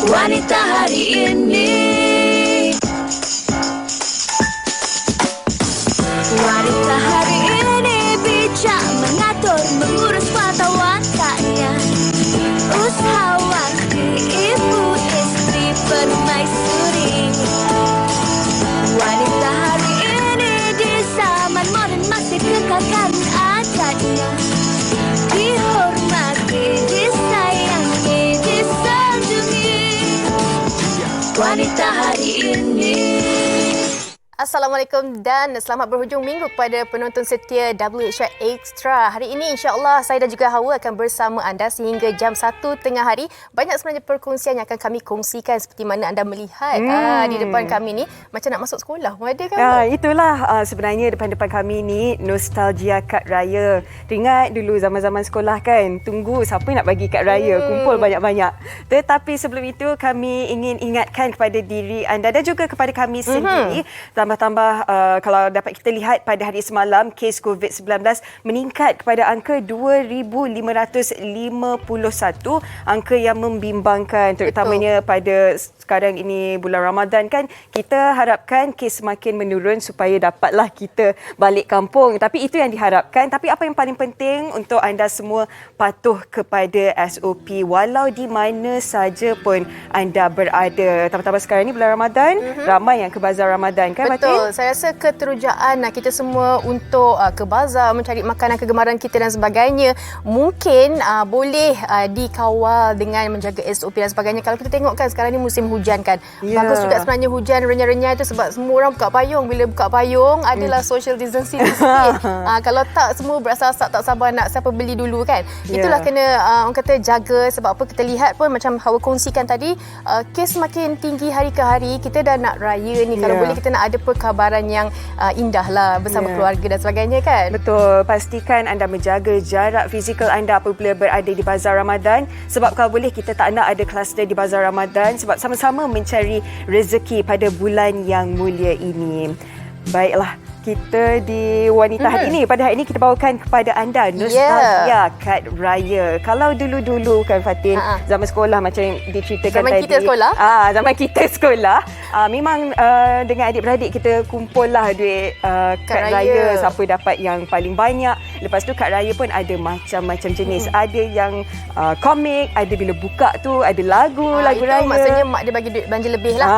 Wanita hari ini. Wanita hari ini bijak mengatur, mengurus mata wataknya. Usahawan, ibu, istri, permaisuri. Wanita hari ini di zaman modern masih kekalkan adatnya. Dihormati, disayangi, disanjungi. Wanita hari ini. Assalamualaikum dan selamat berhujung minggu kepada penonton setia WHI Extra. Hari ini insya-Allah saya dan juga Hawa akan bersama anda sehingga jam 1 tengah hari. Banyak sebenarnya perkongsian yang akan kami kongsikan seperti mana anda melihat di depan kami ni macam nak masuk sekolah. Ada kan? Itulah sebenarnya depan-depan kami ni nostalgia kad raya. Teringat dulu zaman-zaman sekolah kan, tunggu siapa nak bagi kad raya, kumpul banyak-banyak. Tetapi sebelum itu kami ingin ingatkan kepada diri anda dan juga kepada kami sendiri. Tambah-tambah kalau dapat kita lihat pada hari semalam kes COVID-19 meningkat kepada angka 2,551, angka yang membimbangkan terutamanya pada sekarang ini bulan Ramadan kan. Kita harapkan kes semakin menurun supaya dapatlah kita balik kampung. Tapi itu yang diharapkan. Tapi apa yang paling penting untuk anda semua patuh kepada SOP walau di mana saja pun anda berada. Tambah-tambah sekarang ni bulan Ramadan, ramai yang ke bazar Ramadan kan? Betul. Saya rasa keterujaan kita semua untuk ke bazar, mencari makanan kegemaran kita dan sebagainya mungkin boleh dikawal dengan menjaga SOP dan sebagainya. Kalau kita tengok kan sekarang ni musim hujan kan. Bagus juga sebenarnya hujan renyah-renyah itu sebab semua orang buka payung. Bila buka payung adalah social distancing sikit. Kalau tak semua berasa-asa tak sabar nak siapa beli dulu kan. Itulah kena orang kata jaga sebab apa kita lihat pun macam Hawa kongsikan tadi kes semakin tinggi hari ke hari. Kita dah nak raya ni. Kalau boleh kita nak ada perkabaran yang indah lah bersama keluarga dan sebagainya kan. Betul. Pastikan anda menjaga jarak fizikal anda apabila berada di bazar Ramadan. Sebab kalau boleh kita tak nak ada kluster di bazar Ramadan sebab sama-sama mencari rezeki pada bulan yang mulia ini. Baiklah, kita di Wanita hari ini. Pada hari ini kita bawakan kepada anda nostalgia kad raya. Kalau dulu-dulu kan Fatin, zaman sekolah macam yang diceritakan zaman tadi. Kita sekolah? Zaman kita sekolah. Memang dengan adik-beradik kita kumpul lah duit kad raya. Siapa dapat yang paling banyak. Lepas tu kad raya pun ada macam-macam jenis. Ada yang komik, ada bila buka tu ada lagu raya. Maksudnya mak dia bagi duit belanja lebih lah.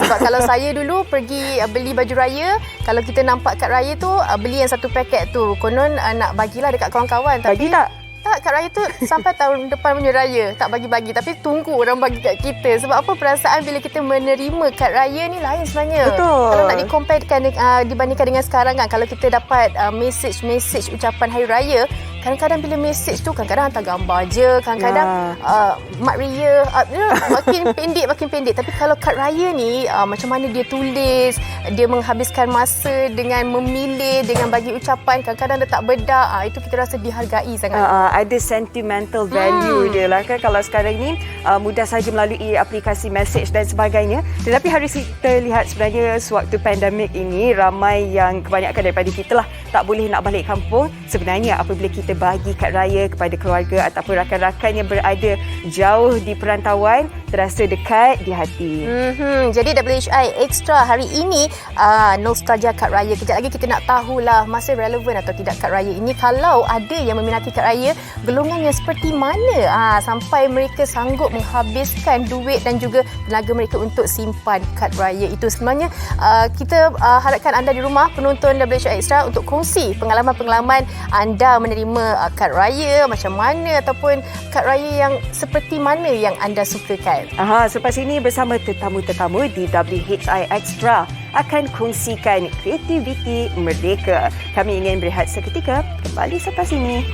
Sebab kalau saya dulu pergi beli baju raya, kalau kita nampak kad raya tu beli yang satu paket tu, konon nak bagilah dekat kawan-kawan. Bagi tapi tak, kad raya tu sampai tahun depan punya raya tak bagi-bagi, tapi tunggu orang bagi kat kita. Sebab apa, perasaan bila kita menerima kad raya ni lain sebenarnya. Betul. Kalau nak dikomparekan dibandingkan dengan sekarang kan, kalau kita dapat message ucapan hari raya, kadang-kadang bila message tu kadang-kadang hantar gambar je, kadang-kadang mak ria makin pendek. Tapi kalau kad raya ni macam mana dia tulis, dia menghabiskan masa dengan memilih, dengan bagi ucapan, kadang-kadang letak bedak, itu kita rasa dihargai sangat. Ada sentimental value dia lah kan. Kalau sekarang ni mudah saja melalui aplikasi message dan sebagainya. Tetapi harus kita lihat sebenarnya sewaktu pandemik ini ramai yang kebanyakan daripada kita lah tak boleh nak balik kampung. Sebenarnya apabila kita bagi kad raya kepada keluarga ataupun rakan-rakan yang berada jauh di perantauan, terasa dekat di hati. Jadi WHI Extra hari ini nostalgia kad raya. Kejap lagi kita nak tahulah masih relevan atau tidak kad raya ini. Kalau ada yang meminati kad raya, golongan yang seperti mana sampai mereka sanggup menghabiskan duit dan juga tenaga mereka untuk simpan kad raya itu. Sebenarnya kita harapkan anda di rumah penonton WHI Extra untuk kongsi pengalaman-pengalaman anda menerima kad raya macam mana, ataupun kad raya yang seperti mana yang anda sukakan. Selepas ini bersama tetamu-tetamu di WHI Extra akan kongsikan kreativiti mereka. Kami ingin berehat seketika, kembali selepas ini.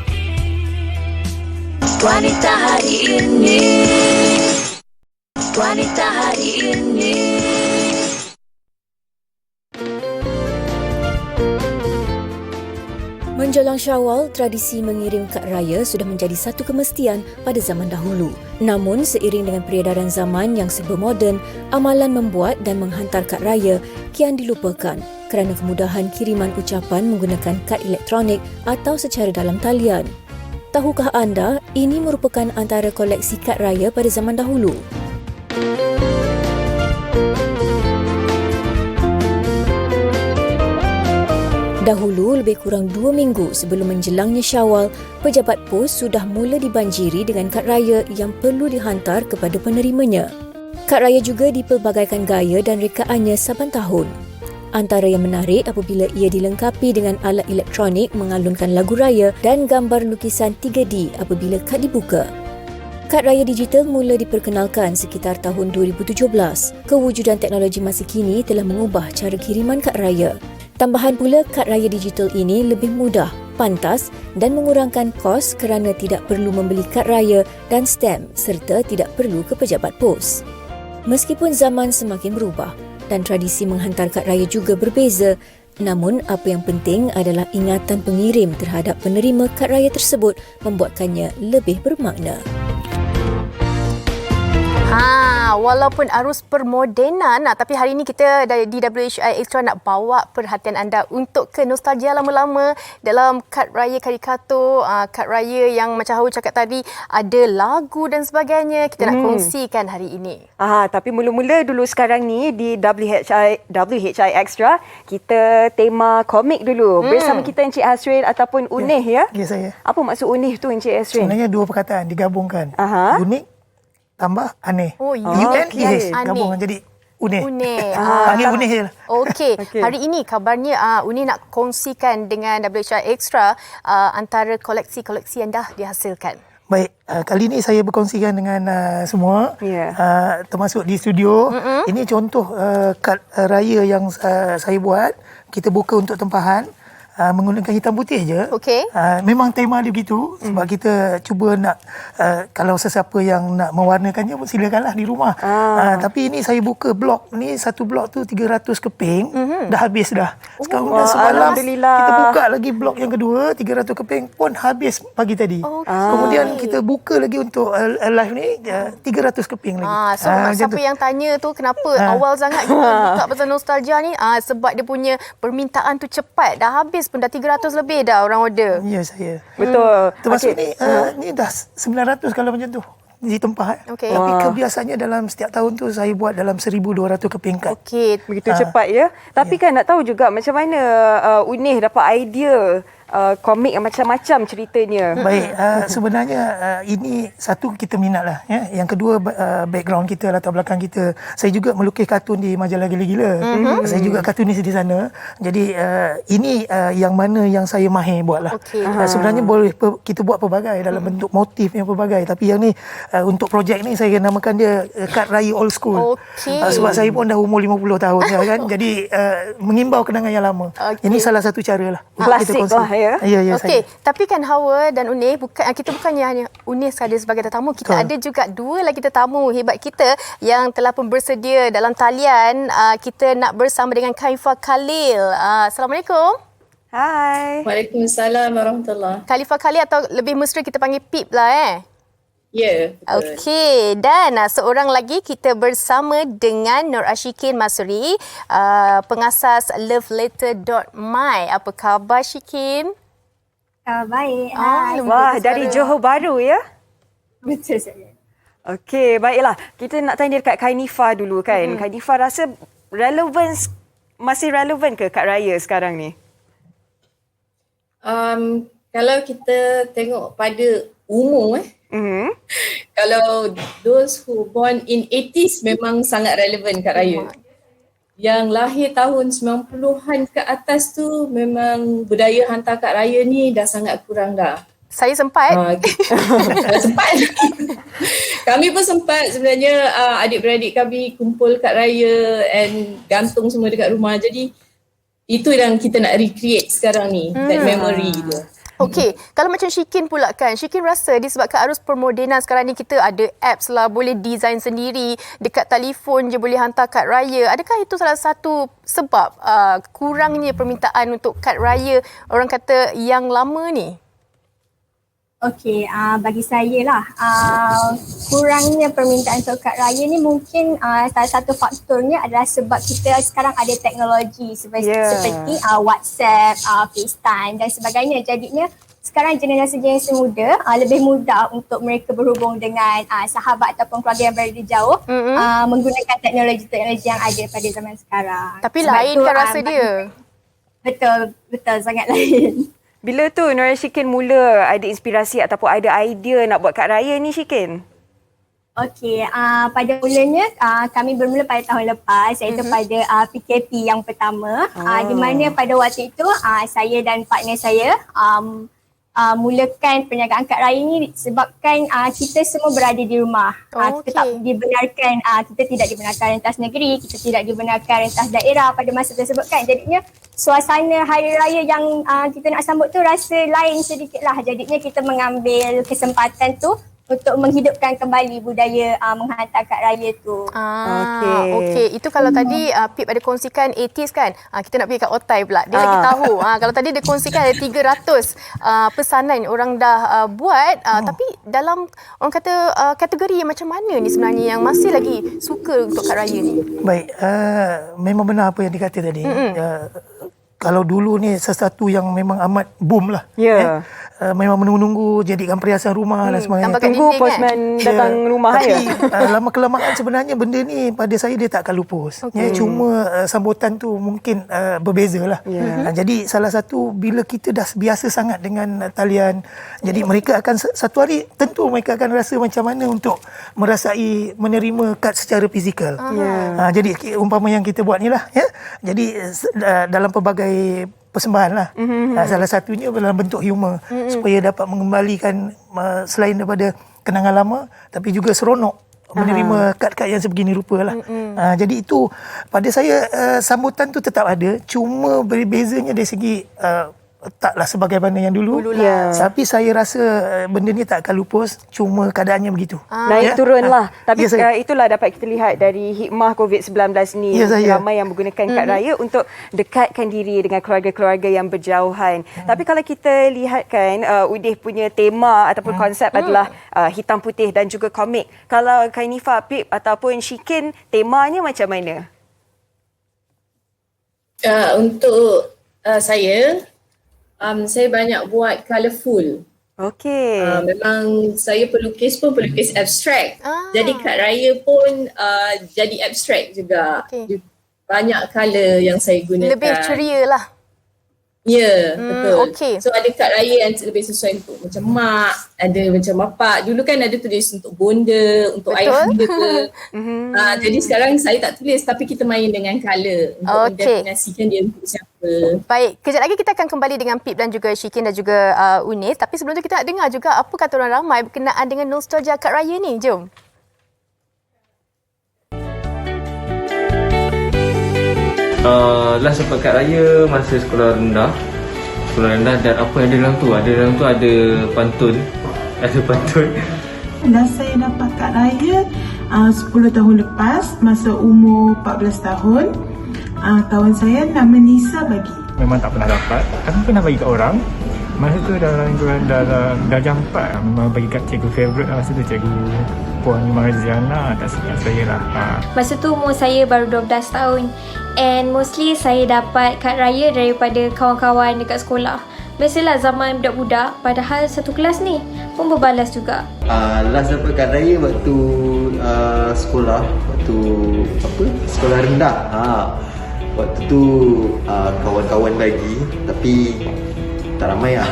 Wanita hari ini. Wanita hari ini. Menjelang Syawal, tradisi mengirim kad raya sudah menjadi satu kemestian pada zaman dahulu. Namun, seiring dengan peredaran zaman yang serba moden, amalan membuat dan menghantar kad raya kian dilupakan kerana kemudahan kiriman ucapan menggunakan kad elektronik atau secara dalam talian. Tahukah anda, ini merupakan antara koleksi kad raya pada zaman dahulu? Dahulu, lebih kurang 2 minggu sebelum menjelangnya Syawal, pejabat pos sudah mula dibanjiri dengan kad raya yang perlu dihantar kepada penerimanya. Kad raya juga dipelbagaikan gaya dan rekaannya saban tahun. Antara yang menarik apabila ia dilengkapi dengan alat elektronik mengalunkan lagu raya dan gambar lukisan 3D apabila kad dibuka. Kad raya digital mula diperkenalkan sekitar tahun 2017. Kewujudan teknologi masa kini telah mengubah cara kiriman kad raya. Tambahan pula, kad raya digital ini lebih mudah, pantas dan mengurangkan kos kerana tidak perlu membeli kad raya dan stem serta tidak perlu ke pejabat pos. Meskipun zaman semakin berubah dan tradisi menghantar kad raya juga berbeza, namun apa yang penting adalah ingatan pengirim terhadap penerima kad raya tersebut membuatkannya lebih bermakna. Walaupun arus permodenan, tapi hari ini kita di WHI Extra nak bawa perhatian anda untuk ke nostalgia lama-lama dalam kad raya karikatur, kad raya yang macam Hawa cakap tadi, ada lagu dan sebagainya. Kita nak kongsikan hari ini. Tapi mula-mula dulu sekarang ni di WHI Extra, kita tema komik dulu. Bersama kita Encik Hasrin ataupun Unih ya? Ya, saya. Apa maksud Unih tu Encik Hasrin? Sebenarnya dua perkataan digabungkan. Unik tambah aneh. Oh, UNEH aneh. gabungan jadi Unih. Unih. Panggil Unih je lah. Okey. Hari ini kabarnya Unih nak kongsikan dengan WHI Extra antara koleksi-koleksi yang dah dihasilkan. Baik, kali ini saya berkongsikan dengan semua, termasuk di studio. Ini contoh kad raya yang saya buat. Kita buka untuk tempahan. Menggunakan hitam putih je. Okey. Memang tema dia begitu sebab kita cuba nak kalau sesiapa yang nak mewarnakannya silakanlah di rumah. Tapi ini saya buka blok ni, satu blok tu 300 keping dah habis dah. Sekarang semalam kita buka lagi blok yang kedua 300 keping pun habis pagi tadi. Kemudian kita buka lagi untuk live ni 300 keping lagi. So siapa yang tanya tu kenapa awal sangat kita buka pasal nostalgia ni, sebab dia punya permintaan tu cepat, dah habis pun dah 300 lebih dah orang order. Ya, saya. Betul. Termasuk ni dah 900 kalau macam tu di tempat. Tapi kebiasaannya dalam setiap tahun tu saya buat dalam 1,200 keping kad. Okey. Begitu cepat ya. Tapi kan nak tahu juga macam mana Unih dapat idea komik yang macam-macam ceritanya. Baik, sebenarnya ini satu kita minat lah. Ya. Yang kedua background kita, latar belakang kita. Saya juga melukis kartun di majalah Gila-Gila. Saya juga kartunis di sana. Jadi ini yang mana yang saya mahir buat lah. Sebenarnya boleh kita buat pelbagai dalam bentuk motif yang pelbagai. Tapi yang ni untuk projek ni saya namakan dia kad raya old school. Sebab saya pun dah umur 50 tahun kan. Jadi mengimbau kenangan yang lama. Ini salah satu cara lah. Klasik lah ya. Ya, Okey, tapi kan Hawa dan Unih, kita bukannya hanya Unih sahaja sebagai tetamu, kita ada juga dua lagi tetamu hebat kita yang telah pun bersedia dalam talian. Kita nak bersama dengan Khalifah Khalil. Assalamualaikum. Hai. Waalaikumsalam warahmatullahi. Khalifah Khalil atau lebih mesra kita panggil Pip lah Ya, betul. Okey, dan seorang lagi kita bersama dengan Nur Ashikin Masuri, pengasas loveletter.my. Apa khabar Syikin? Baik. Wah, dari Johor Bahru ya? Betul saja. Okey, baiklah. Kita nak tanya dekat Khainifah dulu kan. Khainifah rasa masih relevan ke kad raya sekarang ni? Kalau kita tengok pada umur kalau those who born in 80s memang sangat relevan kad raya. Yang lahir tahun 90-an ke atas tu memang budaya hantar kad raya ni dah sangat kurang dah. Saya sempat. Sempat. Kami pun sempat sebenarnya, adik-beradik kami kumpul kad raya and gantung semua dekat rumah. Jadi itu yang kita nak recreate sekarang ni, that memory tu. Okey, kalau macam Syikin pula kan, Syikin rasa disebabkan arus permodenan sekarang ni kita ada apps lah, boleh design sendiri, dekat telefon je boleh hantar kad raya. Adakah itu salah satu sebab kurangnya permintaan untuk kad raya orang kata yang lama ni? Okey, bagi saya lah, kurangnya permintaan untuk kad raya ni mungkin salah satu faktornya adalah sebab kita sekarang ada teknologi seperti WhatsApp, FaceTime dan sebagainya. Jadinya sekarang generasi muda lebih mudah untuk mereka berhubung dengan sahabat ataupun keluarga yang berada jauh menggunakan teknologi-teknologi yang ada pada zaman sekarang. Tapi sebab lain kan rasa dia. Betul sangat lain. Bila tu Nurul Shikin mula ada inspirasi ataupun ada idea nak buat kad raya ni, Shikin? Okey, pada mulanya kami bermula pada tahun lepas iaitu pada PKP yang pertama. Di mana pada waktu itu saya dan partner saya mulakan perniagaan kad raya ni sebabkan kita semua berada di rumah. Kita tak dibenarkan, kita tidak dibenarkan rentas negeri, kita tidak dibenarkan rentas daerah pada masa tersebut kan. Jadinya suasana hari raya yang kita nak sambut tu rasa lain sedikit lah. Jadinya kita mengambil kesempatan tu untuk menghidupkan kembali budaya menghantar kad raya tu. Okey. Itu kalau tadi Pip ada kongsikan 80s kan. Kita nak pergi kat Otai pula. Dia lagi tahu. Kalau tadi dia kongsikan ada 300 pesanan orang dah buat. Tapi dalam orang kata kategori yang macam mana ni sebenarnya yang masih lagi suka untuk kad raya ni? Baik, memang benar apa yang dikata tadi. Kalau dulu ni sesuatu yang memang amat boom lah. Memang menunggu-nunggu jadikan perhiasan rumah dan sebagainya. Tunggu postman datang rumah tapi, lama kelamaan sebenarnya benda ni pada saya dia tak akan lupus. Cuma sambutan tu mungkin berbeza lah. Jadi salah satu bila kita dah biasa sangat dengan talian, jadi mereka akan satu hari tentu mereka akan rasa macam mana untuk merasai menerima kad secara fizikal. Jadi umpama yang kita buat ni lah. Jadi dalam pelbagai persembahan lah. Salah satunya dalam bentuk humor supaya dapat mengembalikan selain daripada kenangan lama tapi juga seronok menerima kad-kad yang sebegini rupa lah. Jadi itu pada saya sambutan tu tetap ada, cuma berbezanya dari segi taklah sebagaimana yang dulu. Tapi saya rasa benda ni tak akan lupus, cuma keadaannya begitu. Naik turun lah. Tapi itulah dapat kita lihat dari hikmah COVID-19 ni. Ramai yang menggunakan kad raya untuk dekatkan diri dengan keluarga-keluarga yang berjauhan. Tapi kalau kita lihat kan, Udih punya tema ataupun konsep adalah hitam putih dan juga komik. Kalau Kainifa, Pip ataupun Shikin, temanya macam mana? Untuk saya banyak buat colourful. Memang saya pelukis abstrak. Jadi kad raya pun jadi abstrak juga. Banyak colour yang saya gunakan. Lebih ceria lah. Betul. So ada kad raya yang lebih sesuai untuk macam mak, ada macam bapak. Dulu kan ada tulis untuk bonda, untuk ayah bunda ke. Jadi sekarang saya tak tulis tapi kita main dengan colour untuk mendefinisikan dia untuk siapa. Baik, kejap lagi kita akan kembali dengan Pip dan juga Shikin dan juga Unis. Tapi sebelum tu kita nak dengar juga apa kata orang ramai berkenaan dengan nostalgia kad raya ni. Jom. Last dapat kad raya masa sekolah rendah dan apa yang ada dalam tu ada pantun. Last saya dapat kad raya 10 tahun lepas masa umur 14 tahun. Kawan saya nama Nisa bagi. Memang tak pernah dapat, tapi pernah bagi kat orang. Masa tu dalam darjah 4 memang bagi kat cikgu favourite lah. Masa tu cikgu Puan Marziana tak silap saya lah. Masa tu umur saya baru 12 tahun and mostly saya dapat kad raya daripada kawan-kawan dekat sekolah. Biasalah zaman budak-budak, padahal satu kelas ni pun berbalas juga. Last dapat kad raya waktu sekolah, sekolah rendah. Waktu tu kawan-kawan bagi tapi tak ramai lah.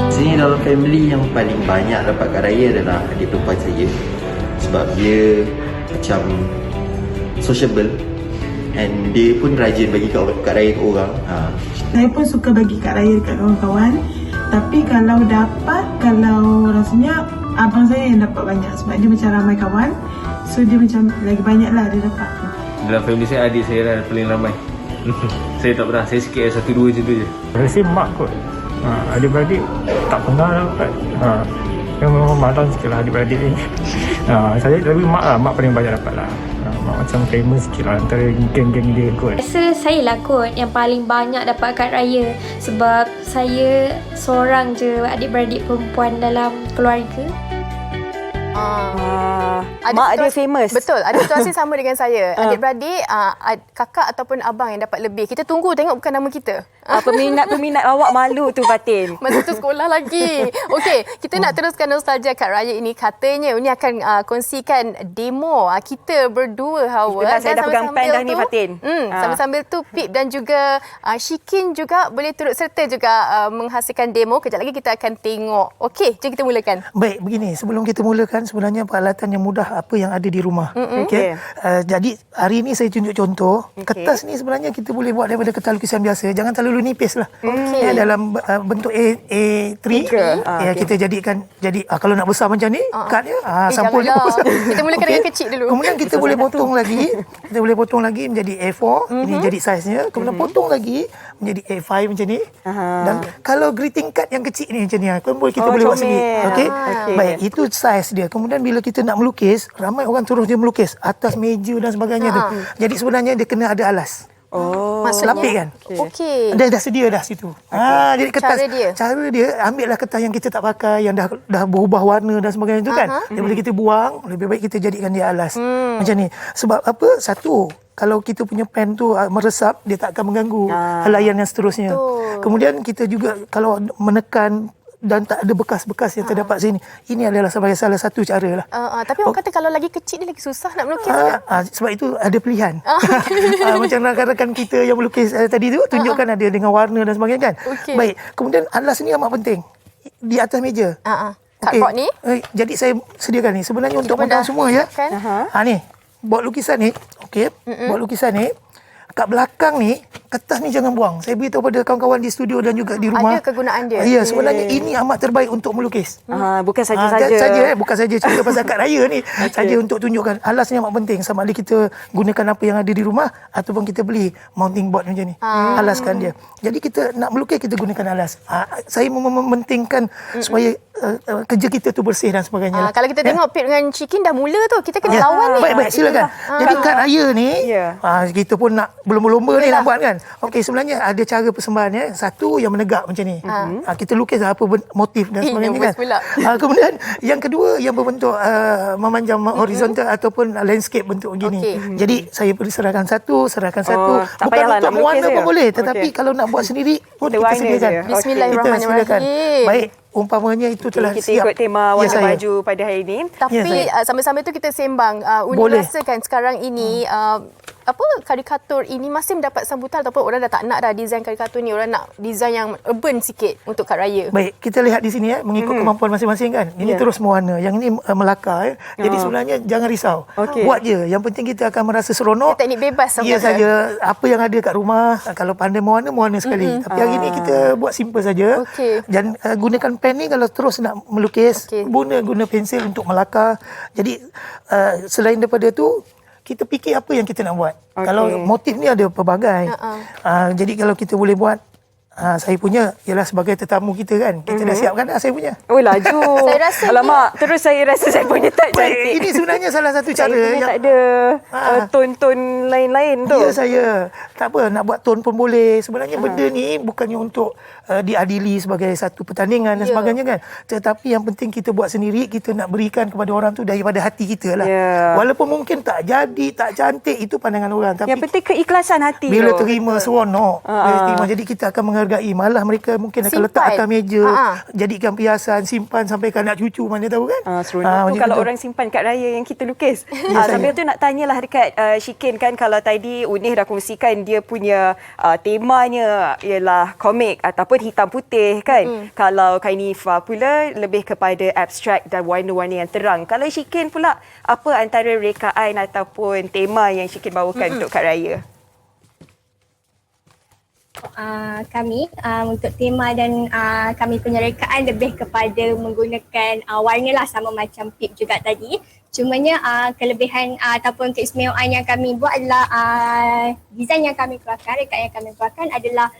Sini dalam family yang paling banyak dapat kad raya adalah adik perempuan saya. Sebab dia macam sociable and dia pun rajin bagi kad raya ke orang. Saya pun suka bagi kad raya dekat kawan-kawan. Tapi kalau rasanya abang saya yang dapat banyak sebab dia macam ramai kawan. So dia macam lagi banyak lah dia dapat. Dalam family saya adik saya lah paling ramai. Saya tak pernah, saya sikit 1-2 je tu je. Rasa mak kot. Adik-beradik tak pernah dapat. Memang malam sikit lah adik-beradik ni. Saya tapi mak paling banyak dapat lah. Mak macam famous sikit lah antara geng-geng dia kot. Rasa saya lah kot yang paling banyak dapat kad raya sebab saya seorang je adik-beradik perempuan dalam keluarga. mak dia famous. Betul, ada situasi sama dengan saya. Adik-beradik, kakak ataupun abang yang dapat lebih. Kita tunggu tengok bukan nama kita. Peminat-peminat awak malu tu Fatin. Masa tu sekolah lagi. Okey, kita nak teruskan nostalgia Kak Raya ini. Katanya Uni akan kongsikan demo kita berdua, Hawa. Saya dah pegang pen dah ni Fatin. Sambil-sambil tu Pip dan juga Shikin juga boleh turut serta juga menghasilkan demo. Kejap lagi kita akan tengok. Okey, jom kita mulakan. Baik, begini. Sebelum kita mulakan, sebenarnya peralatan yang mudah apa yang ada di rumah. Okey. Jadi hari ini saya tunjuk contoh. Kertas ni sebenarnya kita boleh buat daripada kertas lukisan biasa. Jangan terlalu nipis lah. Dalam bentuk A3. Kita jadikan kalau nak besar macam ni, kad dia sampul dia. Kita mulakan dengan kecil dulu. Kemudian kita boleh potong lagi. Kita boleh potong lagi menjadi A4. Ini jadi saiznya. Kemudian potong lagi menjadi A5 macam ni. Dan kalau greeting card yang kecil ni macam ni, kita boleh buat sendiri. Okey. Baik, itu saiz dia. Kemudian bila kita nak melukis, ramai orang terus dia melukis atas meja dan sebagainya tu. Jadi sebenarnya dia kena ada alas. Lapik kan? Okey. Dia dah sedia dah situ. Jadi kertas cara dia ambillah kertas yang kita tak pakai, yang dah berubah warna dan sebagainya tu kan. Daripada kita buang, lebih baik kita jadikan dia alas. Macam ni. Sebab apa? Satu, kalau kita punya pen tu meresap, dia tak akan mengganggu helaian yang seterusnya. Kemudian kita juga kalau menekan dan tak ada bekas-bekas yang terdapat sini. Ini adalah sebagai salah satu cara lah. Tapi orang kata kalau lagi kecil dia lagi susah nak melukis. Sebab itu ada pilihan. Macam rakan-rakan kita yang melukis tadi tu, tunjukkan ada dengan warna dan sebagainya kan. Baik, kemudian alas ni amat penting. Di atas meja. Cardboard ni. Jadi saya sediakan ni. Sebenarnya untuk pegang semua ya. Ni, buat lukisan ni. Okey, buat lukisan ni. Kat belakang ni, kertas ni jangan buang. Saya beritahu pada kawan-kawan di studio dan juga di rumah. Ada kegunaan dia. Ya, sebenarnya ini amat terbaik untuk melukis. Bukan saja-saja. Bukan saja cerita pasal Kak Raya ni. Saja untuk tunjukkan alas ni amat penting. Sama ada kita gunakan apa yang ada di rumah ataupun kita beli mounting board macam ni. Alaskan dia. Jadi kita nak melukis, kita gunakan alas. Saya mementingkan supaya kerja kita tu bersih dan sebagainya. Kalau kita tengok Pip dengan Shikin dah mula tu. Kita kena lawan ni. Baik, silakan. Jadi Kak Raya ni, kita pun nak berlomba-lomba ni nak buat kan. Okey, sebenarnya ada cara persembahan ya. Satu yang menegak macam ni. Kita lukis apa motif dan sebagainya kan. Kemudian yang kedua yang berbentuk memanjang horizontal ataupun landscape bentuk begini. Jadi saya serahkan satu. Bukan untuk mewarna pun boleh, tetapi kalau nak buat sendiri pun kita sediakan. Bismillahirrahmanirrahim. Baik, umpamanya itu telah kita siap. Ikut tema warna baju pada hari ini. Tapi sambil-sambil tu kita sembang. Uni rasakan sekarang ini karikatur ini masih mendapat sambutan ataupun orang dah tak nak dah desain karikatur ni, orang nak desain yang urban sikit untuk Kak Raya. Baik, kita lihat di sini mengikut kemampuan masing-masing kan. Ini terus mewarna, yang ini melakar. Jadi sebenarnya jangan risau. Buat je. Yang penting kita akan merasa seronok. Teknik bebas saja. Apa yang ada kat rumah, kalau pandai mewarna sekali. Tapi hari ini kita buat simple saja. Dan gunakan pen ni kalau terus nak melukis, guna pensil untuk melakar. Jadi selain daripada tu, kita fikir apa yang kita nak buat. Kalau motif ni ada pelbagai. Jadi kalau kita boleh buat, saya punya ialah sebagai tetamu kita kan. Kita dah siapkan dah saya punya. Oh laju. Saya rasa alamak, terus saya rasa saya punya tak cantik. Ini sebenarnya salah satu cara yang tak ada ton-ton lain-lain tu. Ya, saya tak apa nak buat ton pun boleh. Sebenarnya benda ni bukannya untuk diadili sebagai satu pertandingan dan sebagainya kan. Tetapi yang penting kita buat sendiri, kita nak berikan kepada orang tu daripada hati kita lah. Walaupun mungkin tak jadi, tak cantik, itu pandangan orang. Tapi yang penting keikhlasan hati. Bila terima seronok, jadi kita akan menghargai. Malah mereka mungkin akan letak atas meja, jadikan perhiasan, simpan sampai ke anak cucu, mana tahu kan. Seronok tu kalau orang simpan Kak Raya yang kita lukis. Sambil tu nak tanyalah dekat Shikin kan, kalau tadi Unih dah kongsikan dia punya temanya ialah komik ataupun hitam putih kan. Kalau Kainifa pula lebih kepada abstrak dan warna-warna yang terang. Kalau Shikin pula, apa antara rekaan ataupun tema yang Shikin bawakan untuk Kak Raya? Kami untuk tema dan kami punya rekaan lebih kepada menggunakan warna lah, sama macam Pip juga tadi. Cumanya kelebihan ataupun keistimewaan yang kami buat adalah desain yang kami keluarkan, rekaan yang kami keluarkan adalah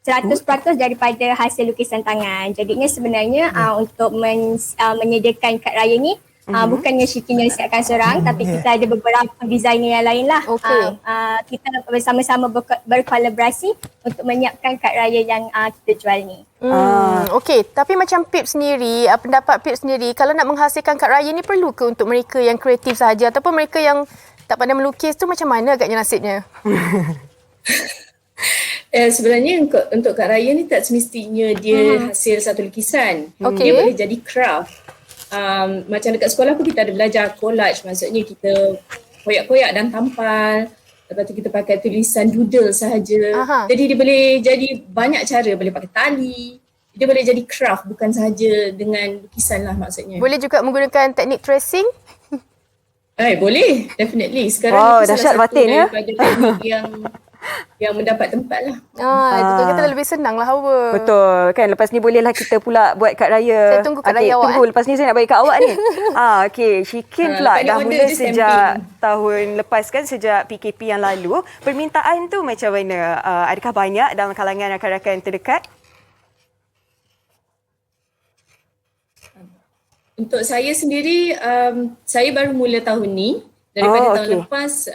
100% daripada hasil lukisan tangan. Jadinya sebenarnya untuk menyediakan kad raya ni Bukannya Shikin yang siapkan seorang, tapi kita ada beberapa designer yang lain lah. Kita bersama-sama berkolaborasi untuk menyiapkan kad raya yang kita jual ni. Okey, tapi macam Pip sendiri, pendapat Pip sendiri, kalau nak menghasilkan kad raya ni perlu ke untuk mereka yang kreatif sahaja ataupun mereka yang tak pandai melukis tu macam mana agaknya nasibnya? Sebenarnya untuk kad raya ni tak semestinya dia hasil satu lukisan. Dia boleh jadi craft. Macam dekat sekolah pun kita ada belajar collage, maksudnya kita koyak-koyak dan tampal, lepas tu kita pakai tulisan doodle sahaja. Jadi dia boleh jadi banyak cara, boleh pakai tali, dia boleh jadi craft, bukan sahaja dengan lukisan lah maksudnya. Boleh juga menggunakan teknik tracing? Boleh, definitely. Sekarang itu salah satu daripada teknik yang mendapat tempat lah. Itu kita lebih senang lah Hawa. Betul kan, lepas ni bolehlah kita pula buat kad raya. Saya tunggu kad raya awak. Lepas ni saya nak bagi kat awak ni. Okey, Shikin pula dah mula sejak tahun lepas kan, sejak PKP yang lalu. Permintaan tu macam mana? Adakah banyak dalam kalangan rakan-rakan terdekat? Untuk saya sendiri, saya baru mula tahun ni. Daripada tahun lepas,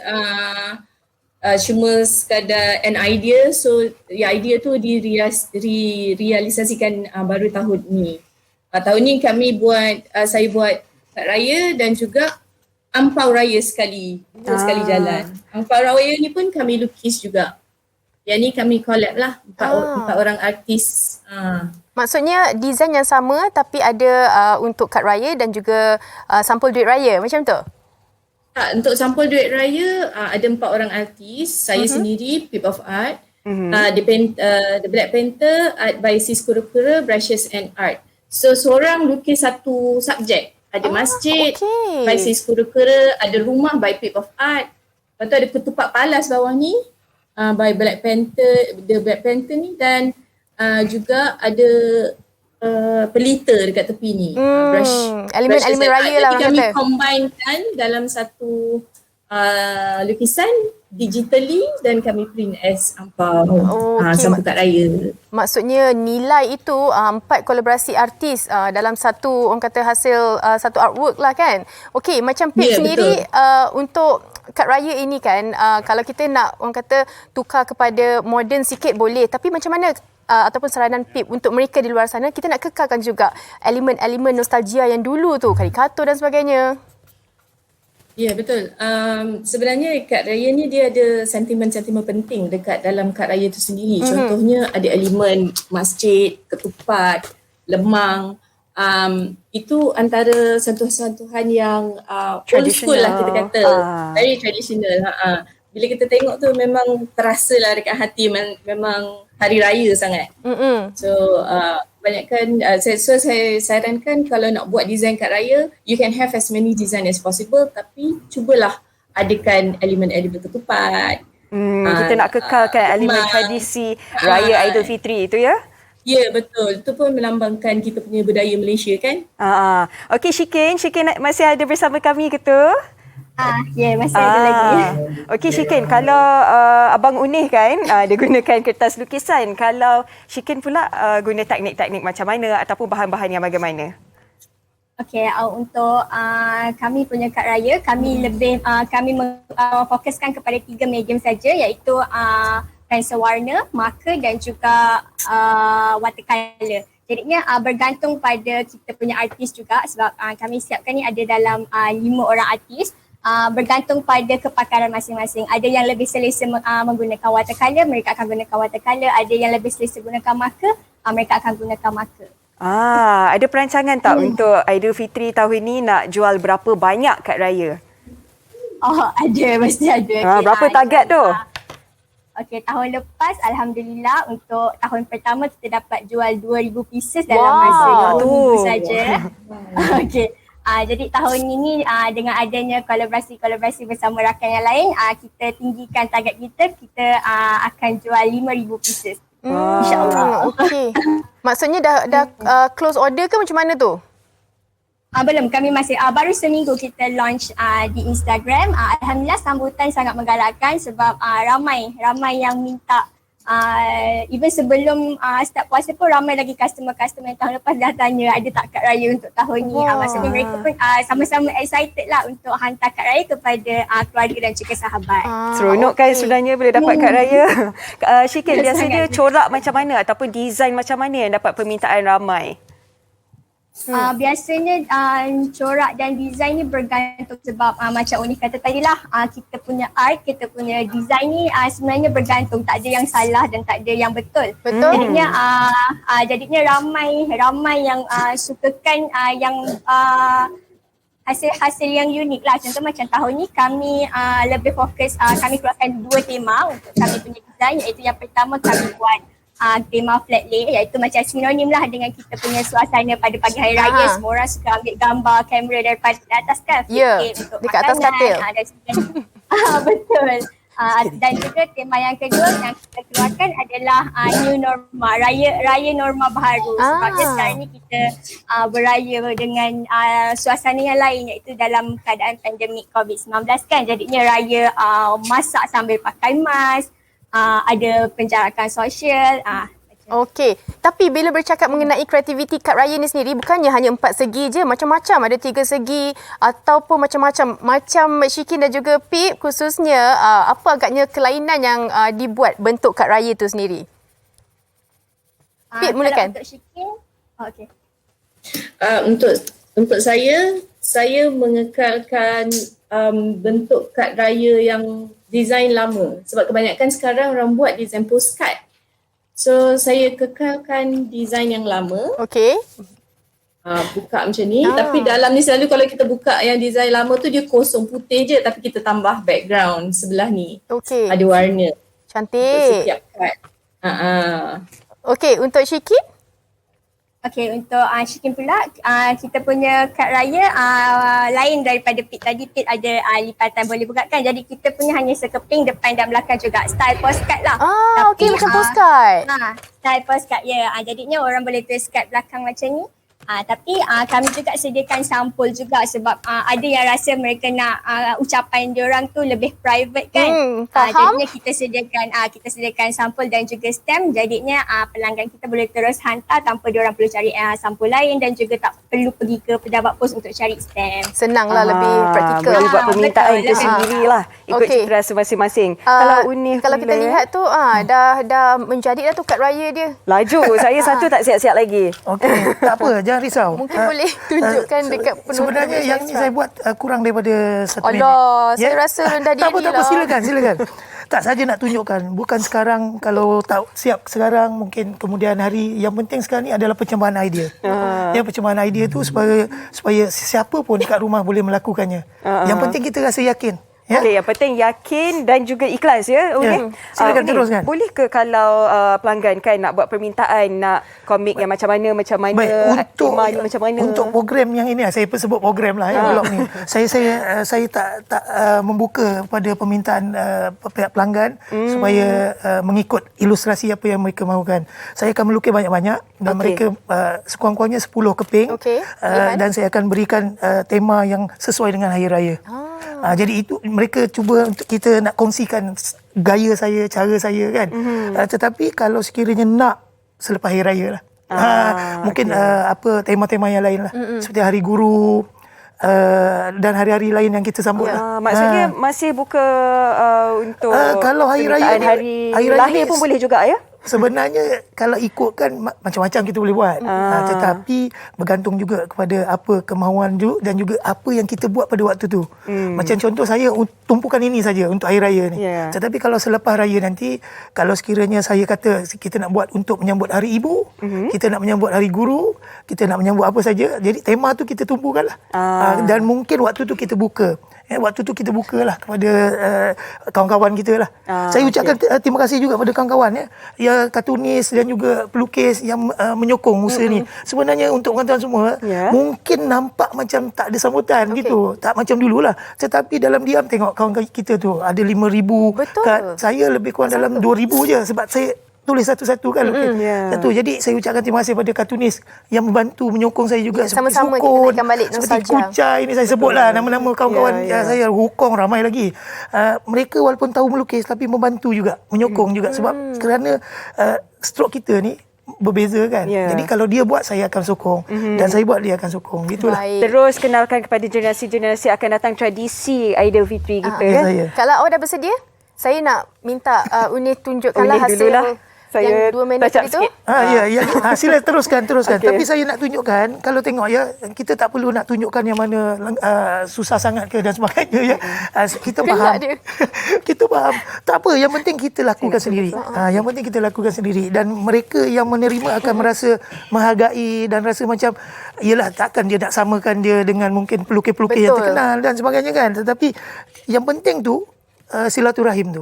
cuma sekadar an idea, so idea tu direalisasikan baru tahun ni. Tahun ni kami saya buat kad raya dan juga ampau raya sekali jalan. Ampau raya ni pun kami lukis juga. Yang ni kami collab lah, empat orang artis. Maksudnya design yang sama tapi ada untuk kad raya dan juga sampul duit raya, macam tu? Untuk sampul duit raya ada 4 orang artis. Saya sendiri, Pip of Art. The Black Panther, Art by Sis Kura-Kura, Brushes and Art. So seorang lukis satu subjek. Ada masjid by Sis Kura-Kura, ada rumah by Pip of Art. Lepas tu ada ketupat palas bawah ni by Black Panther, The Black Panther ni, dan juga ada pelita dekat tepi ni. Elemen-elemen raya lah orang kata. Kami combinekan dalam satu lukisan digitally dan kami print as ampau sampul kad raya. Maksudnya nilai itu 4 kolaborasi artis dalam satu, orang kata hasil satu artwork lah kan. Okey, macam Pip sendiri untuk kad raya ini kan, kalau kita nak orang kata tukar kepada moden sikit boleh, tapi macam mana ataupun saranan Pip untuk mereka di luar sana, kita nak kekalkan juga elemen-elemen nostalgia yang dulu tu, karikatur dan sebagainya. Ya, betul. Sebenarnya kad raya ni dia ada sentimen-sentimen penting dekat dalam kad raya tu sendiri. Contohnya ada elemen masjid, ketupat, lemang. Itu antara sentuhan-sentuhan yang old school lah kita kata. Very traditional. Bila kita tengok tu memang terasa lah dekat hati, memang hari raya sangat. So banyakkan saya sarankan kalau nak buat design kad raya, you can have as many design as possible, tapi cubalah adakan elemen-elemen ketupat. Kita nak kekalkan elemen tradisi raya Aidilfitri itu ya? Ya, betul. Itu pun melambangkan kita punya budaya Malaysia kan? Okey, Shikin masih ada bersama kami ke tu? Masih ada lagi. Okey Shikin, kalau Abang Unih kan dia gunakan kertas lukisan, kalau Shikin pula guna teknik-teknik macam mana ataupun bahan-bahan yang bagaimana? Okey, untuk kami punya kad raya, kami lebih kami fokuskan kepada 3 medium saja, iaitu pensel warna, marker dan juga watercolor. Jadinya bergantung pada kita punya artis juga, sebab kami siapkan ni ada dalam 5 orang artis. Bergantung pada kepakaran masing-masing. Ada yang lebih selesa menggunakan watercolor, mereka akan gunakan watercolor. Ada yang lebih selesa gunakan marker, mereka akan gunakan marker. Ada perancangan tak untuk Aidilfitri tahun ni nak jual berapa banyak kad raya? Ada, mesti ada. Berapa target tu? Okey, tahun lepas Alhamdulillah untuk tahun pertama kita dapat jual 2,000 pieces dalam masa 2 minggu saja. Okey. Jadi tahun ini dengan adanya kolaborasi bersama rakan yang lain, kita tinggikan target kita akan jual 5,000 pieces. InsyaAllah. Okey. Maksudnya dah close order ke macam mana tu? Belum, kami masih baru seminggu kita launch di Instagram. Alhamdulillah sambutan sangat menggalakkan sebab ramai yang minta even sebelum start puasa pun ramai lagi customer-customer yang tahun lepas dah tanya ada tak kad raya untuk tahun ni. Maksudnya mereka pun sama-sama excited lah untuk hantar kad raya kepada keluarga dan juga sahabat. Seronok kan sebenarnya bila dapat kad raya. Syikin, biasanya corak macam mana ataupun design macam mana yang dapat permintaan ramai? Biasanya corak dan design ni bergantung sebab macam Uni kata tadi lah, kita punya art, kita punya design ni sebenarnya bergantung, tak ada yang salah dan tak ada yang betul. Jadinya ramai yang sukakan yang hasil-hasil yang unik lah. Contoh macam tahun ni kami lebih fokus, kami keluarkan 2 tema untuk kami punya design, iaitu yang pertama kami buat tema flat lay, iaitu macam sinonim lah dengan kita punya suasana pada pagi hari raya. Semua orang suka ambil gambar kamera daripada atas kan, untuk dekat atas katil. Betul. Dan juga tema yang kedua yang kita keluarkan adalah new norma, raya norma baharu. Sebabnya sekarang ni kita beraya dengan suasana yang lain, iaitu dalam keadaan pandemik COVID-19 kan. Jadinya raya masak sambil pakai mask, ada penjarakan sosial. Okey, tapi bila bercakap mengenai kreativiti kad raya ni sendiri, bukannya hanya 4 segi je, macam-macam, ada 3 segi ataupun macam-macam. Macam Syikin dan juga Pip khususnya, apa agaknya kelainan yang dibuat bentuk kad raya tu sendiri? Pip, mulakan. Untuk Syikin, okey. Untuk saya mengekalkan bentuk kad raya yang design lama, sebab kebanyakan sekarang orang buat design postcard. So saya kekalkan design yang lama. Okey. Buka macam ni, tapi dalam ni selalu kalau kita buka yang design lama tu dia kosong putih je, tapi kita tambah background sebelah ni. Okey. Ada warna. Cantik. Untuk setiap kad. Okey, untuk Syikin? Okey, untuk Syikin pula, kita punya kad raya lain daripada Pit tadi. Pit ada lipatan boleh buka kan. Jadi kita punya hanya sekeping depan dan belakang juga. Style postcard lah. Okey, macam postcard. Style postcard, jadinya orang boleh tulis kad belakang macam ni. Tapi kami juga sediakan sampul juga sebab ada yang rasa mereka nak ucapan diorang tu lebih private kan. Jadinya kita sediakan sampul dan juga stamp. Jadinya pelanggan kita boleh terus hantar tanpa diorang perlu cari sampul lain dan juga tak perlu pergi ke pejabat pos untuk cari stamp. Senanglah, lebih praktikal. Boleh buat permintaan itu sendirilah. Ikut cita rasa masing-masing. Kalau kita lihat tu dah menjadi dah tu kad raya dia. Laju. Saya satu tak siap-siap lagi. Okey, tak apa. Jangan risau. Mungkin boleh tunjukkan dekat penonton. Sebenarnya yang ni saya buat kurang daripada 1 minit. Saya rasa rendah diri Tak apa, silakan. Tak saja nak tunjukkan. Bukan sekarang, kalau tak siap sekarang, mungkin kemudian hari. Yang penting sekarang ni adalah percembahan idea. Yang percembahan idea tu supaya siapa pun dekat rumah boleh melakukannya. Yang penting kita rasa yakin. Okey, yang penting yakin dan juga ikhlas ya. Silakan teruskan. Boleh ke kalau pelanggan kan nak buat permintaan, nak komik yang macam mana, temanya macam mana? Untuk program yang ini, saya sebut program lah blog ni. Saya tak membuka pada permintaan pihak pelanggan supaya mengikut ilustrasi apa yang mereka mahukan. Saya akan melukis banyak-banyak dan mereka sekurang-kurangnya 10 keping. Dan saya akan berikan tema yang sesuai dengan hari raya. Jadi itu mereka cuba untuk kita nak kongsikan gaya saya, cara saya kan. Tetapi kalau sekiranya nak selepas hari raya lah. Mungkin tema-tema yang lain lah. Seperti hari guru dan hari-hari lain yang kita sambut lah. Maksudnya masih buka untuk kalau hari raya hari lahir pun boleh juga ya? Sebenarnya kalau ikutkan macam-macam kita boleh buat. Tetapi bergantung juga kepada apa kemahuan dan juga apa yang kita buat pada waktu tu. Macam contoh saya tumpukan ini saja untuk hari raya ni. Tetapi kalau selepas raya nanti, kalau sekiranya saya kata kita nak buat untuk menyambut hari ibu, kita nak menyambut hari guru, kita nak menyambut apa saja, jadi tema tu kita tumpukanlah. Dan mungkin waktu tu kita buka. Waktu tu kita bukalah kepada kawan-kawan kita lah. Saya ucapkan terima kasih juga kepada kawan-kawan yang kartunis dan juga pelukis yang menyokong usaha ni. Sebenarnya untuk kawan-kawan semua mungkin nampak macam tak ada sambutan gitu. Tak macam dululah. Tetapi dalam diam tengok kawan kita tu ada 5,000 kad. Saya lebih kurang dalam 2,000 je sebab saya tulis satu-satu kan. Satu. Jadi saya ucapkan terima kasih pada kartunis yang membantu menyokong saya juga. Sama-sama kita Sukun, naikkan balik seperti nostalgia. Kucai ini saya sebutlah nama-nama kawan-kawan saya, Hukong ramai lagi. Mereka walaupun tahu melukis tapi membantu juga, menyokong juga sebab kerana stroke kita ni berbeza kan. Jadi kalau dia buat saya akan sokong dan saya buat dia akan sokong. Gitulah. Terus kenalkan kepada generasi-generasi akan datang tradisi Aidilfitri kita. Kalau awak dah bersedia, saya nak minta Unis tunjukkanlah Unis hasil dululah. Saya yang 2 minit touch up itu. sikit. Sila teruskan. Tapi saya nak tunjukkan, kalau tengok kita tak perlu nak tunjukkan yang mana susah sangat ke dan sebagainya kita faham. Kita faham. Tak apa, yang penting kita lakukan sendiri. Yang penting kita lakukan sendiri dan mereka yang menerima akan merasa menghargai dan rasa macam yelah, takkan dia nak samakan dia dengan mungkin pelukis-pelukis yang terkenal dan sebagainya kan. Tetapi yang penting tu silaturahim tu.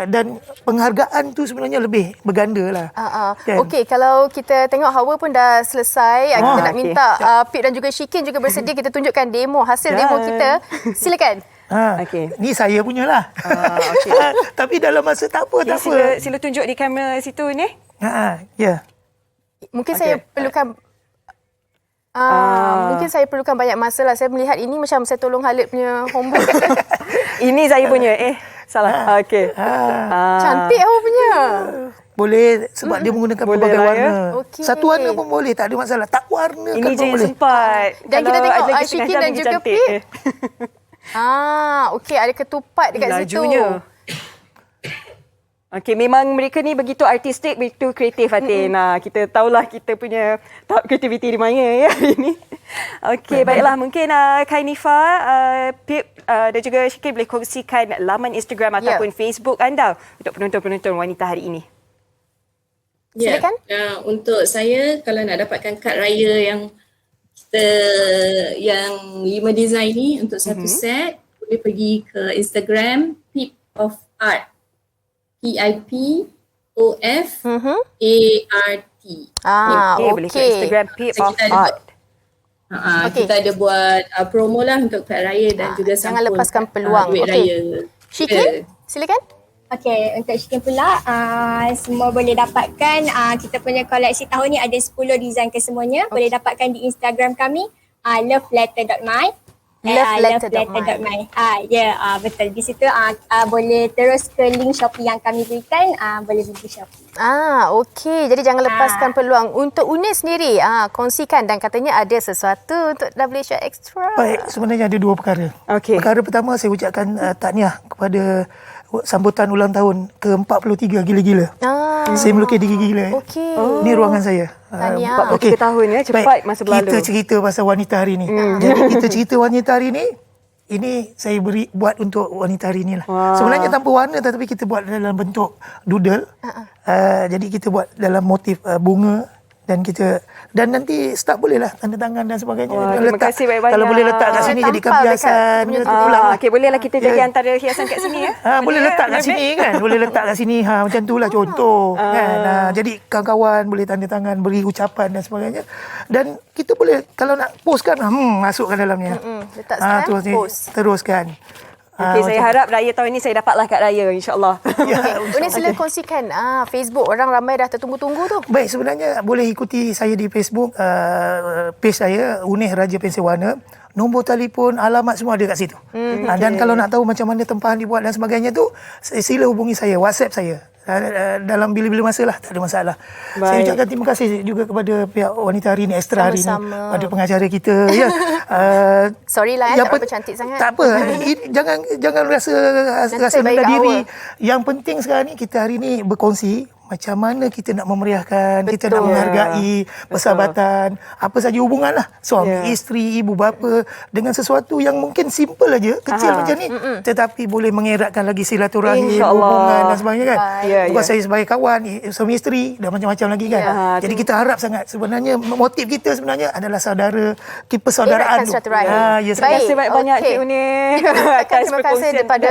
Dan penghargaan tu sebenarnya lebih berganda lah. Kan? Okey, kalau kita tengok Hawa pun dah selesai, kita nak minta Pip dan juga Shikin juga bersedia kita tunjukkan demo, hasil demo kita. Silakan. Ni saya punya lah. Tapi dalam masa tak apa. Sila tunjuk di kamera situ ni. Mungkin saya perlukan mungkin saya perlukan banyak masa lah. Saya melihat ini macam saya tolong Khalid punya homework. Ini saya punya. Salah. Okey. Cantik awak punya. Boleh sebab dia menggunakan pelbagai warna. Satu warna pun boleh, tak ada masalah. Tak warna ini kan je pun yang boleh. sempat. Dan kita tengok Shikin dan juga Pip. Okey, ada ketupat dekat situ. Lajunya. Okey, memang mereka ni begitu artistik, begitu kreatif Fatin. Kita tahulah kita punya tahap kreativiti di mana ya ini. Okey, baiklah, mungkin Kainifa, Pip dan juga Shikin boleh kongsikan laman Instagram ataupun Facebook anda untuk penonton-penonton wanita hari ini. Silakan. Untuk saya, kalau nak dapatkan kad raya yang kita yang 5 design ni untuk satu set, boleh pergi ke Instagram Pip of Art. PIPOFART. Boleh ke Instagram Pip of Art. Kita ada buat promo lah untuk kad raya dan juga jangan lepaskan peluang. duit raya. Shikin, silakan. Okey, untuk Shikin pula, semua boleh dapatkan kita punya koleksi tahun ni ada 10 design kesemuanya. Boleh dapatkan di Instagram kami, loveletter.my. Loveletter.my. Betul. Di situ boleh terus ke link Shopee yang kami berikan, boleh pergi Shopee. Okey. Jadi jangan lepaskan peluang. Untuk Unis sendiri, kongsikan dan katanya ada sesuatu untuk WHR Extra. Baik, sebenarnya ada 2 perkara. Perkara pertama, saya ucapkan tahniah kepada sambutan ulang tahun ke-43 Gila-Gila. Saya melukis di Gila-Gila. Ini ruangan saya. 43 tahun ya, cepat masa berlalu. Kita cerita pasal wanita hari ni. Jadi kita cerita wanita hari ni, ini saya buat untuk wanita hari ni lah. Sebenarnya tanpa warna tetapi kita buat dalam bentuk doodle. Jadi kita buat dalam motif bunga dan nanti start boleh lah tanda tangan dan sebagainya. Terima kasih banyak-banyak. Kalau boleh letak kat sini jadikan hiasan. Okey, bolehlah kita jadi antara hiasan kat sini ya. Boleh letak kat sini kan. Boleh letak kat sini. Macam itulah contoh kan. Jadi kawan-kawan boleh tanda tangan, beri ucapan dan sebagainya. Dan kita boleh kalau nak post kan, masukkan dalamnya. Letak sekarang, post. Teruskan. Okey, saya harap raya tahun ini saya dapatlah kad raya, insya-Allah. Unis sila kongsikan Facebook, orang ramai dah tertunggu-tunggu tu. Baik, sebenarnya boleh ikuti saya di Facebook, page saya Unis Raja Pensel Warna. Nombor telefon, alamat semua ada kat situ. Dan kalau nak tahu macam mana tempahan dibuat dan sebagainya tu, sila hubungi saya, WhatsApp saya. Dalam bila-bila masa lah, tak ada masalah. Saya ucapkan terima kasih juga kepada pihak wanita hari ni, Extra hari ni, pada pengacara kita. Sorry lah, tak berapa cantik sangat. Tak apa, jangan rasa rendah diri. Yang penting sekarang ni kita hari ni berkongsi macam mana kita nak memeriahkan, kita nak menghargai persahabatan, apa saja hubungan lah, suami, isteri, ibu bapa, dengan sesuatu yang mungkin simple aja, kecil macam ni, tetapi boleh mengeratkan lagi silaturahim, hubungan dan sebagainya kan. Bukan saya sebagai kawan, suami isteri dan macam-macam lagi kan. Jadi kita harap sangat, sebenarnya motif kita sebenarnya adalah saudara, persaudaraan tu. Baik, terima kasih banyak-banyak Cik Unis. Terima kasih kepada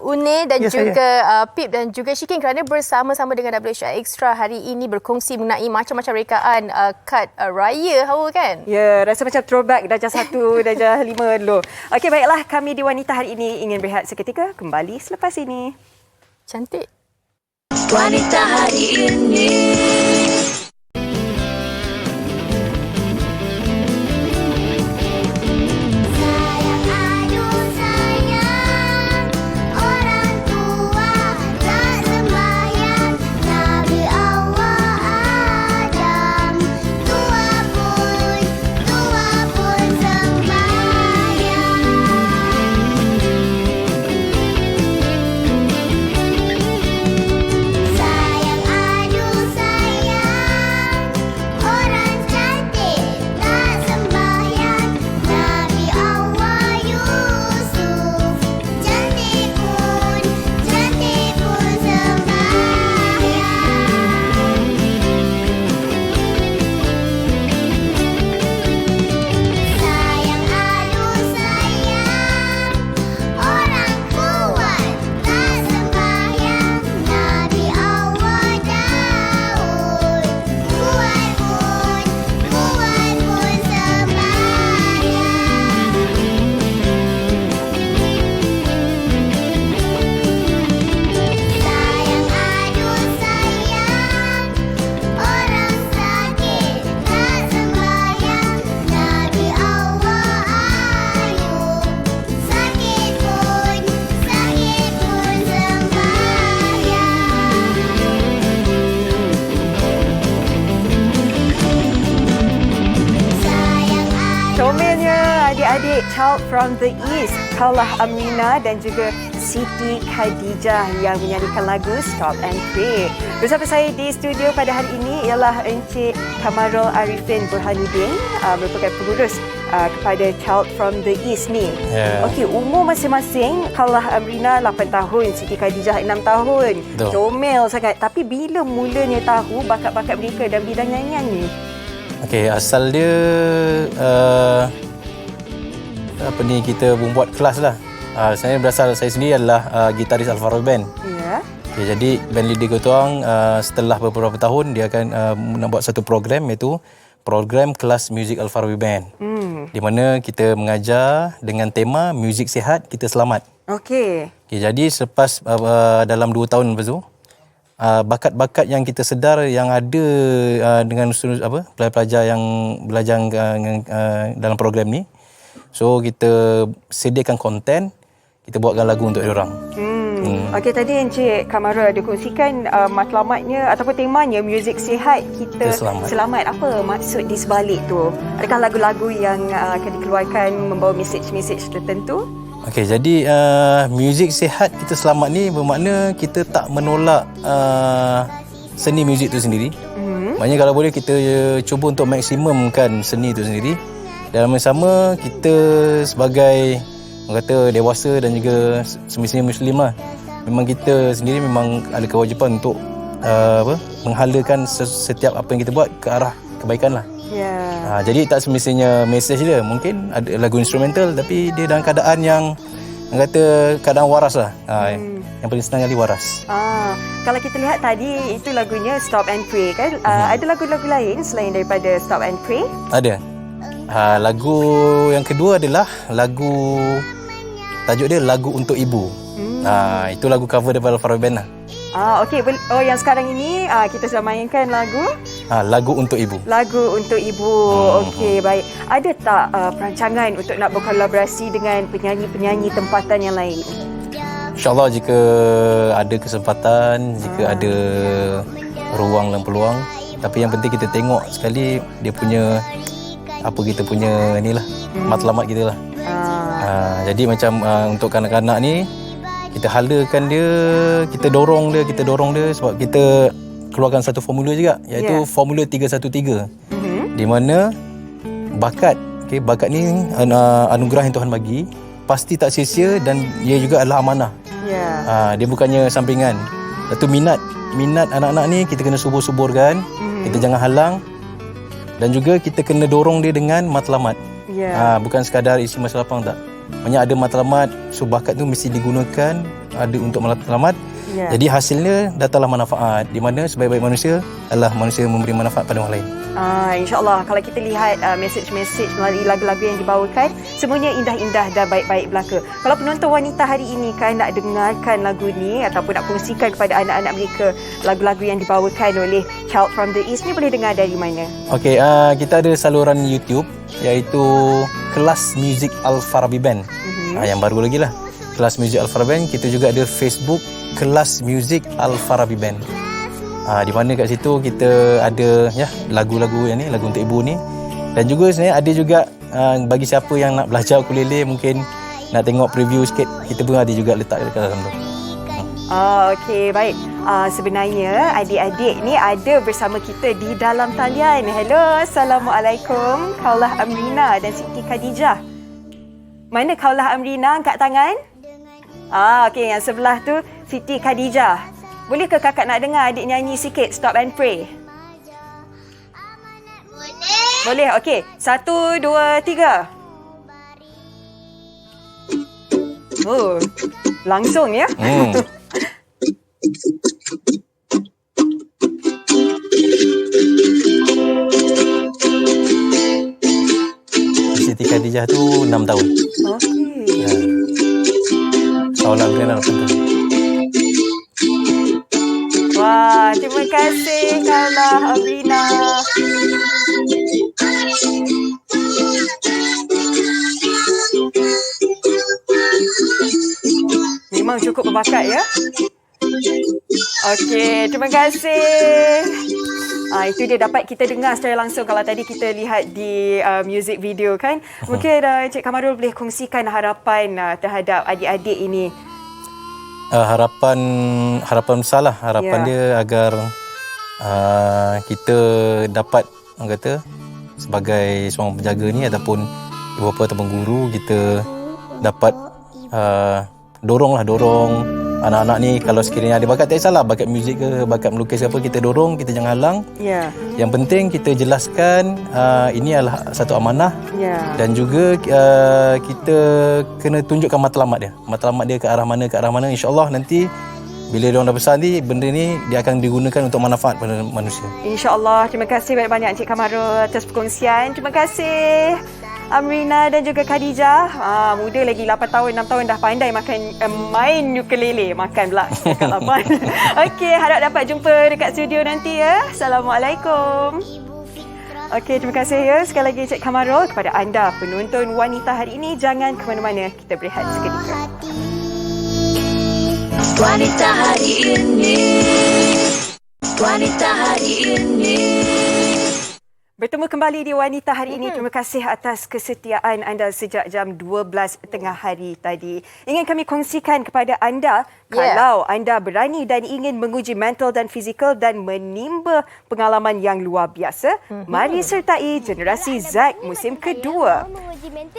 Unis dan juga Pip dan juga Shikin kerana bersama-sama dengan WHR Extra hari ini berkongsi mengenai macam-macam rekaan kad raya Hawa kan? Ya, rasa macam throwback darjah 1, darjah 5 dulu. Okey, baiklah, kami di Wanita hari ini ingin berehat seketika, kembali selepas ini. Cantik. wanita hari ini. adik-adik Child from the East, Kaulah Amrina dan juga Siti Khadijah yang menyanyikan lagu Stop and Pray. Bersama saya di studio pada hari ini ialah Encik Kamarul Arifin Burhanuddin, merupakan pengurus kepada Child from the East ni. Okey, umur masing-masing, Kaulah Amrina 8 tahun, Siti Khadijah 6 tahun. Comel sangat. Tapi bila mulanya tahu bakat-bakat mereka dalam bidang nyanyian ni? Okey, asal dia kita membuat kelas lah. Saya berasal, saya sendiri adalah gitaris Al-Farabi Band. Ya. Okay, jadi band leader kita orang setelah beberapa tahun dia akan nak buat satu program, iaitu program kelas muzik Al-Farabi Band. Di mana kita mengajar dengan tema muzik sihat kita selamat. Okey. Okay, jadi selepas dalam 2 tahun lepas tu, bakat-bakat yang kita sedar yang ada dengan pelajar-pelajar yang belajar dalam program ni, so kita sediakan konten, kita buatkan lagu untuk diorang. Okey, tadi Encik Kamarul ada kongsikan matlamatnya ataupun temanya muzik sihat kita selamat. Apa maksud di sebalik tu? Adakah lagu-lagu yang akan dikeluarkan membawa mesej-mesej tertentu? Okey, jadi muzik sihat kita selamat ni bermakna kita tak menolak seni muzik tu sendiri. Maknanya kalau boleh kita cuba untuk maksimumkan seni tu sendiri. Dalam yang sama, kita sebagai orang kata dewasa dan juga semestinya Muslim lah, memang kita sendiri memang ada kewajipan untuk menghalakan setiap apa yang kita buat ke arah kebaikan lah. Jadi tak semestinya mesej dia, mungkin ada lagu instrumental tapi dia dalam keadaan yang orang kata keadaan waras lah. Yang paling senang kali waras. Kalau kita lihat tadi itu lagunya Stop and Pray kan? Ada lagu-lagu lain selain daripada Stop and Pray? Ada. Lagu yang kedua adalah lagu, tajuk dia Lagu Untuk Ibu. Itu lagu cover daripada Al-Farabi Band lah. Okey. Oh, yang sekarang ini kita sedang mainkan lagu Lagu Untuk Ibu. Lagu Untuk Ibu. Okey, baik. Ada tak perancangan untuk nak berkolaborasi dengan penyanyi-penyanyi tempatan yang lain? InsyaAllah jika ada kesempatan, jika ada ruang dan peluang. Tapi yang penting kita tengok sekali dia punya kita punya inilah matlamat kita lah. Jadi macam untuk kanak-kanak ni, kita halakan dia, kita dorong dia sebab kita keluarkan satu formula juga, iaitu formula 313. Di mana bakat ni anugerah yang Tuhan bagi, pasti tak sia-sia dan ia juga adalah amanah. Dia bukannya sampingan. Lepas tu minat anak-anak ni kita kena subur-suburkan, kita jangan halang. Dan juga kita kena dorong dia dengan matlamat. Bukan sekadar isi masa lapang, tak. Banyak ada matlamat, so bakat tu mesti digunakan ada untuk matlamat. Jadi hasilnya datanglah manfaat, di mana sebaik-baik manusia adalah manusia yang memberi manfaat pada orang lain. InsyaAllah kalau kita lihat message-message melalui lagu-lagu yang dibawakan, semuanya indah-indah dan baik-baik belaka. Kalau penonton wanita hari ini kan nak dengarkan lagu ni ataupun nak kongsikan kepada anak-anak mereka lagu-lagu yang dibawakan oleh Child from the East ni, boleh dengar dari mana? Okey, kita ada saluran YouTube iaitu Kelas Muzik Al-Farabi Band. Yang baru lagi lah, Kelas Muzik Al-Farabi Band. Kita juga ada Facebook Kelas Muzik Al-Farabi Band. Di mana kat situ kita ada lagu-lagu yang ni, lagu untuk ibu ni. Dan juga sebenarnya ada juga bagi siapa yang nak belajar ukulele, mungkin nak tengok preview sikit, kita pun ada juga letak dekat dalam tu. Okey, baik. Sebenarnya adik-adik ni ada bersama kita di dalam talian. Hello, Assalamualaikum. Kaulah Amrina dan Siti Khadijah. Mana Kaulah Amrina? Angkat tangan. Okey, yang sebelah tu Siti Khadijah. Boleh ke kakak nak dengar adik nyanyi sikit Stop and Pray? Boleh. Okey. 1, 2, 3. Oh, langsung ya. Siti Khadijah tu 6 tahun. Okey. Kaulah Amrina 8 tahun. Wah, terima kasih Kaulah Amrina. Memang cukup berbakat ya. Okey, terima kasih. Itu dia dapat kita dengar secara langsung kalau tadi kita lihat di music video kan. Mungkin Cik Kamarul boleh kongsikan harapan terhadap adik-adik ini. Harapan besar lah. Harapan dia agar kita dapat, orang kata, sebagai seorang penjaga ni ataupun ibu bapa ataupun guru, kita dapat dorong anak-anak ni. Kalau sekiranya ada bakat, tak kisahlah bakat muzik ke, bakat melukis ke apa, kita dorong, kita jangan halang. Yang penting kita jelaskan ini adalah satu amanah. Dan juga kita kena tunjukkan matlamat dia ke arah mana, InsyaAllah nanti bila dia orang dah besar ni, benda ni dia akan digunakan untuk manfaat pada manusia. InsyaAllah. Terima kasih banyak-banyak Encik Kamarul atas perkongsian. Terima kasih Amrina dan juga Khadijah. Muda lagi 8 tahun, 6 tahun dah pandai main ukulele. Makan pula cakap 8. Okey, harap dapat jumpa dekat studio nanti ya. Assalamualaikum. Okey, terima kasih ya sekali lagi Encik Kamarul. Kepada anda penonton wanita hari ini, jangan ke mana-mana. Kita berehat seketika. Wanita hari ini. Wanita hari ini. Bertemu kembali di Wanita hari ini. Terima kasih atas kesetiaan anda sejak jam 12 tengah hari tadi. Ingin kami kongsikan kepada anda, kalau anda berani dan ingin menguji mental dan fizikal dan menimba pengalaman yang luar biasa, mari sertai Generasi Z musim kedua.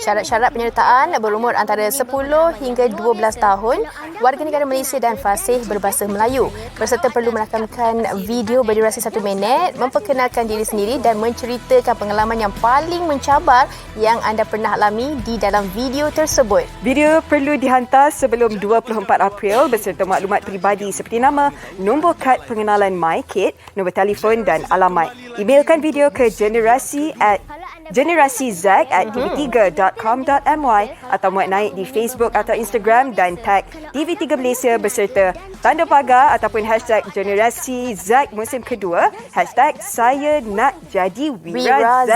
Syarat-syarat penyertaan berumur antara 10 hingga 12 tahun, warga negara Malaysia dan fasih berbahasa Melayu. Peserta perlu merakamkan video berdurasi 1 minit, memperkenalkan diri sendiri dan menceritakan pengalaman yang paling mencabar yang anda pernah alami di dalam video tersebut. Video perlu dihantar sebelum 24 April beserta maklumat peribadi seperti nama, nombor kad pengenalan MyKit, nombor telefon dan alamat. Emailkan video ke generasi@tv3.com.my atau muat naik di Facebook atau Instagram dan tag TV3 Malaysia beserta tanda pagar ataupun hashtag Generasi Z musim kedua, hashtag saya nak jadi Wira Z.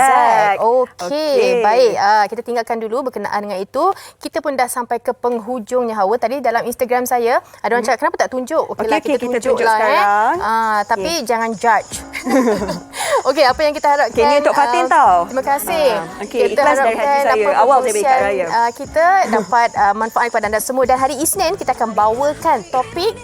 Okey, baik. Kita tinggalkan dulu berkenaan dengan itu. Kita pun dah sampai ke penghujungnya, Hawa. Tadi dalam Instagram saya ada orang cakap kenapa tak tunjuk? Okeylah, kita tunjuk sekarang. Tapi jangan judge. Okey, apa yang kita harapkan? Ini untuk Fatin tau. Terima kasih. Kita ikhlas dari hati saya. Awal saya bagi Kak Raya. Kita dapat manfaat kepada anda semua. Dan hari Isnin kita akan bawakan topik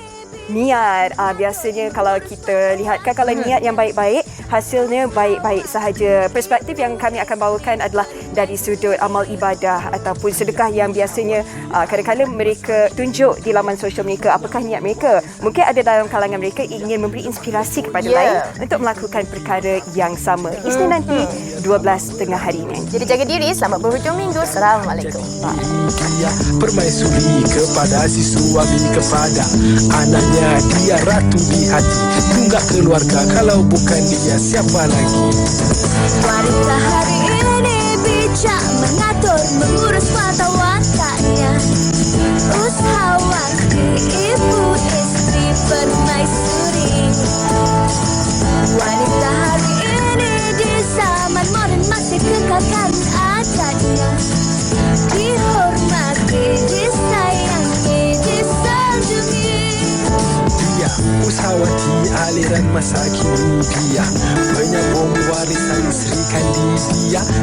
niat. Biasanya kalau kita lihatkan, kalau niat yang baik-baik, hasilnya baik-baik sahaja. Perspektif yang kami akan bawakan adalah dari sudut amal ibadah ataupun sedekah yang biasanya kadang-kadang mereka tunjuk di laman sosial mereka. Apakah niat mereka? Mungkin ada dalam kalangan mereka ingin memberi inspirasi kepada lain untuk melakukan perkara yang sama. Isnin nanti 12 tengah hari ini. Jadi jaga diri. Selamat berhujung minggu. Assalamualaikum. Permaisuri kepada si suami kepada anaknya Sebenarnya dia ratu di hati. Tunggak keluarga, kalau bukan dia siapa lagi? Wanita hari ini bijak mengatur, mengurus mata wataknya. Usahawati, ibu istri permaisuri. Wanita hari ini di zaman modern masih kekalkan adatnya. Dihormati, disayangi, disanjungi. Dia usahawati aliran masa kini, dia penyambung warisan Sri Kandi dia.